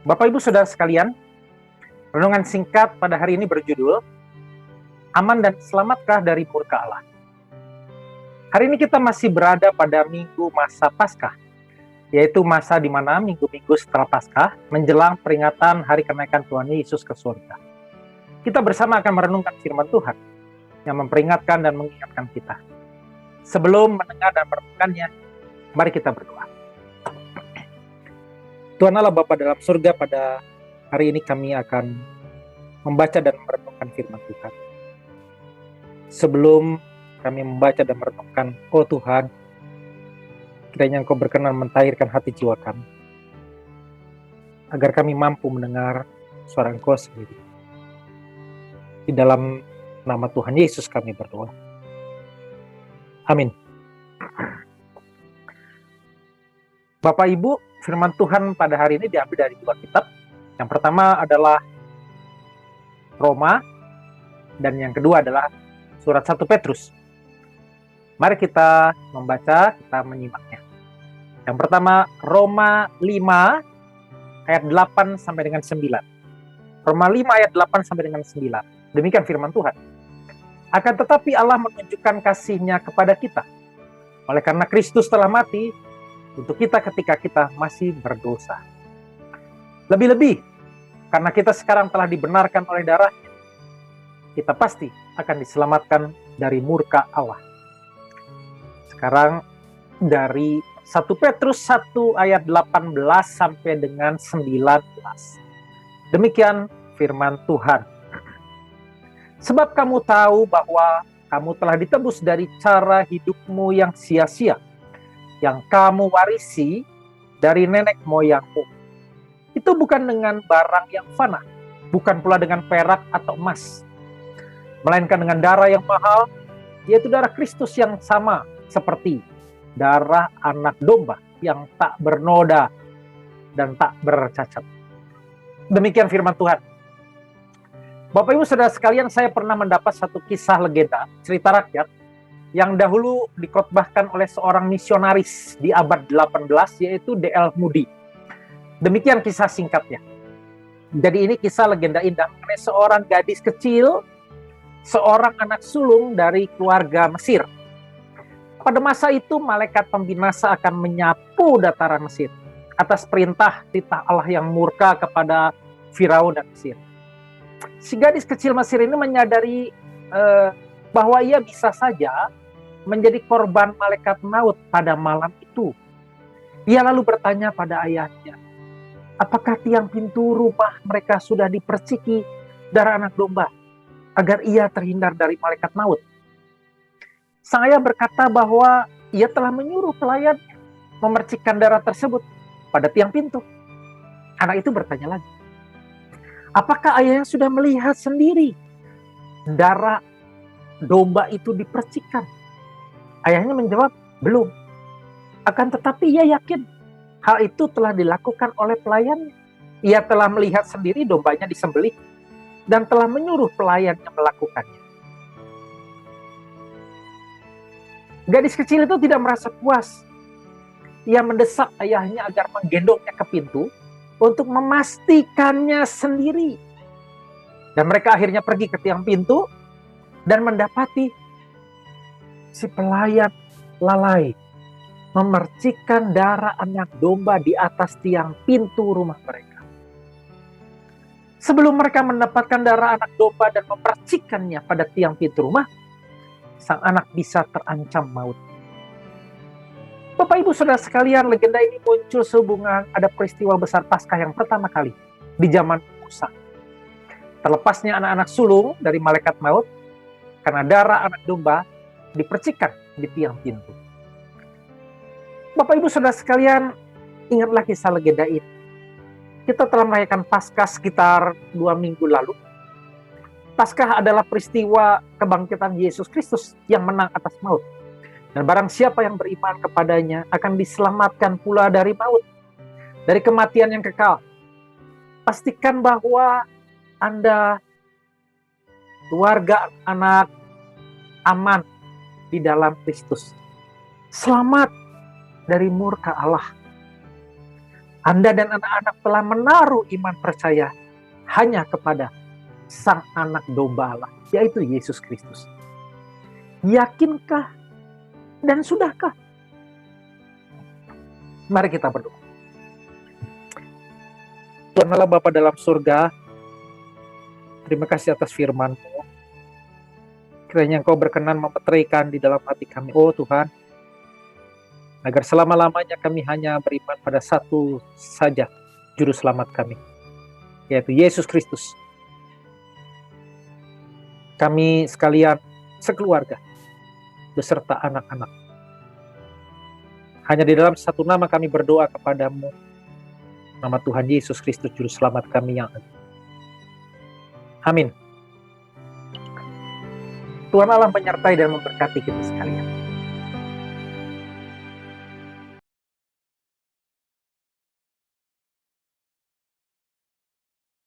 Bapak Ibu Saudara sekalian, renungan singkat pada hari ini berjudul Aman dan Selamatkah dari Murka Allah. Hari ini kita masih berada pada minggu masa Paskah, yaitu masa di mana minggu-minggu setelah Paskah menjelang peringatan hari kenaikan Tuhan Yesus ke surga. Kita bersama akan merenungkan firman Tuhan yang memperingatkan dan mengingatkan kita. Sebelum mendengar dan merenungkannya, mari kita berdoa. Tuhan Allah Bapa dalam surga, pada hari ini kami akan membaca dan merenungkan firman Tuhan. Sebelum kami membaca dan merenungkan, oh Tuhan, kiranya Engkau berkenan mentahirkan hati jiwa kami, agar kami mampu mendengar suara Engkau sendiri. Di dalam nama Tuhan Yesus kami berdoa. Amin. Bapak Ibu, firman Tuhan pada hari ini diambil dari dua kitab. Yang pertama adalah Roma, dan yang kedua adalah surat 1 Petrus. Mari kita membaca, kita menyimaknya. Yang pertama, Roma 5 ayat 8 sampai dengan 9. Roma 5 ayat 8 sampai dengan 9. Demikian firman Tuhan. Akan tetapi Allah menunjukkan kasih-Nya kepada kita, oleh karena Kristus telah mati untuk kita ketika kita masih berdosa. Lebih-lebih, karena kita sekarang telah dibenarkan oleh darah-Nya, kita pasti akan diselamatkan dari murka Allah. Sekarang dari 1 Petrus 1 ayat 18 sampai dengan 19. Demikian firman Tuhan. Sebab kamu tahu bahwa kamu telah ditebus dari cara hidupmu yang sia-sia, yang kamu warisi dari nenek moyangmu. Itu bukan dengan barang yang fana, bukan pula dengan perak atau emas, melainkan dengan darah yang mahal, yaitu darah Kristus yang sama seperti darah anak domba yang tak bernoda dan tak bercacat. Demikian firman Tuhan. Bapak Ibu Saudara sekalian, saya pernah mendapat satu kisah legenda, cerita rakyat, yang dahulu dikhotbahkan oleh seorang misionaris di abad 18, yaitu D.L. Moody. Demikian kisah singkatnya. Jadi ini kisah legenda indah mengenai seorang gadis kecil, seorang anak sulung dari keluarga Mesir. Pada masa itu, malaikat pembinasa akan menyapu dataran Mesir atas perintah titah Allah yang murka kepada Firaun dan Mesir. Si gadis kecil Mesir ini menyadari bahwa ia bisa saja menjadi korban malaikat maut pada malam itu. Ia lalu bertanya pada ayahnya, apakah tiang pintu rumah mereka sudah diperciki darah anak domba agar ia terhindar dari malaikat maut? Sang ayah berkata bahwa ia telah menyuruh pelayannya memercikkan darah tersebut pada tiang pintu. Anak itu bertanya lagi, apakah ayahnya sudah melihat sendiri darah domba itu dipercikkan? Ayahnya menjawab, belum. Akan tetapi ia yakin hal itu telah dilakukan oleh pelayannya. Ia telah melihat sendiri dombanya disembelih dan telah menyuruh pelayannya melakukannya. Gadis kecil itu tidak merasa puas. Ia mendesak ayahnya agar menggendongnya ke pintu untuk memastikannya sendiri. Dan mereka akhirnya pergi ke tiang pintu dan mendapati si pelayan lalai memercikkan darah anak domba di atas tiang pintu rumah mereka. Sebelum mereka mendapatkan darah anak domba dan memercikkannya pada tiang pintu rumah, sang anak bisa terancam maut. Bapak Ibu Saudara sekalian, legenda ini muncul sehubungan ada peristiwa besar Paskah yang pertama kali di zaman Musa. Terlepasnya anak-anak sulung dari malaikat maut karena darah anak domba dipercikkan di tiang pintu. Bapak Ibu Saudara sekalian, ingatlah kisah legenda ini. Kita telah merayakan Paskah sekitar 2 minggu lalu. Paskah adalah peristiwa kebangkitan Yesus Kristus yang menang atas maut. Dan barang siapa yang beriman kepadanya akan diselamatkan pula dari maut, dari kematian yang kekal. Pastikan bahwa Anda, keluarga, anak, aman di dalam Kristus. Selamat dari murka Allah. Anda dan anak-anak telah menaruh iman percaya hanya kepada Sang Anak Domba Allah, yaitu Yesus Kristus. Yakinkah dan sudahkah? Mari kita berdoa. Tuhan Allah Bapa dalam surga, terima kasih atas firman-Mu. Kiranya Engkau berkenan memeteraikan di dalam hati kami, oh Tuhan, agar selama-lamanya kami hanya beriman pada satu saja Juru Selamat kami, yaitu Yesus Kristus. Kami sekalian sekeluarga, beserta anak-anak, hanya di dalam satu nama kami berdoa kepadamu, nama Tuhan Yesus Kristus Juru Selamat kami yang ada. Amin. Tuhan Allah menyertai dan memberkati kita sekalian.